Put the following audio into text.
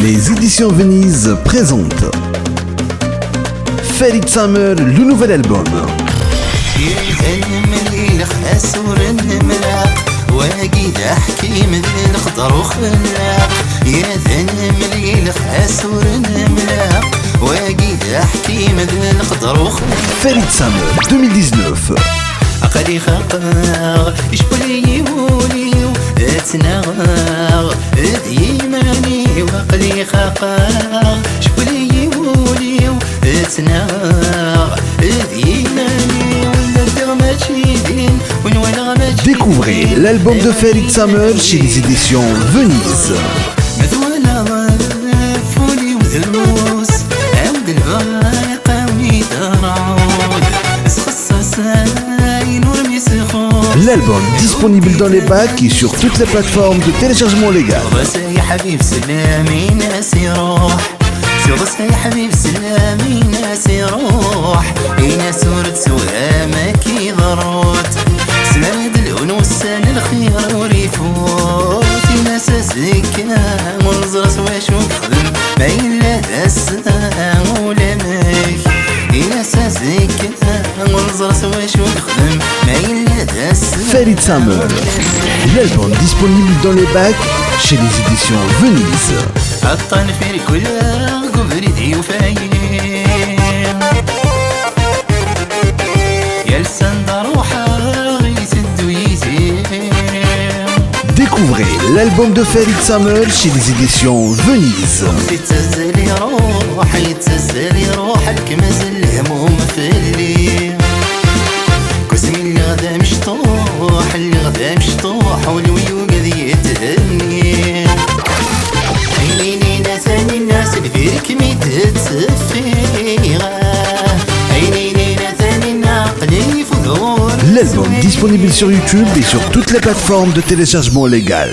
Les éditions Venise présentent Farid Summer, le nouvel album. واجد احكي من الخضر وخلاق يا ذنب الليل خاسور نملاق واجد احكي من الخضر وخلاق Farid Summer 2019. عقلي خاقاغ يشبلي يوليو اتناغاغ ديماني وعقلي خاقاغ يشبلي يوليو اتناغاغ ديماني ولا درماتشي دين ونوانا ماتشي. Découvrez l'album de Farid Summer chez les éditions Venise. مثوانا فولي وذلوس عود الفايق ونيدرعود سخصصاي نور مسخوس. L'album disponible dans les bacs et sur toutes les plateformes de téléchargement légal. بس يا حبيب سلامي ناسي روح بس يا حبيب سلامي ناسي روح اين سورة سوامك يضروت سلام الأنوس سال الخير وريفوت ناس الزكاة والزرس واش نخدم ما إلا الساعة ولا ماك ناس الزكاة والزرس واش نخدم ما إلا الساعة. Farid Summer, l'album disponible dans les bacs chez les éditions Venise. عطان في كل قبردي وفايم يا لسان روحه يسد ويزيم. Découvrez l'album de Farid Summer chez les éditions Venise. يتزلي روح يتزلي روح الكمز الهموم في الليل كسمي اللي غدا مشطوح اللي غدا مشطوح والويوق ذي يتهني عينيني ناساني الناس اللي فيك ميتتسفيغا عينيني ناساني الناقلي فذور. L'album disponible sur YouTube et sur toutes les plateformes de téléchargement légal.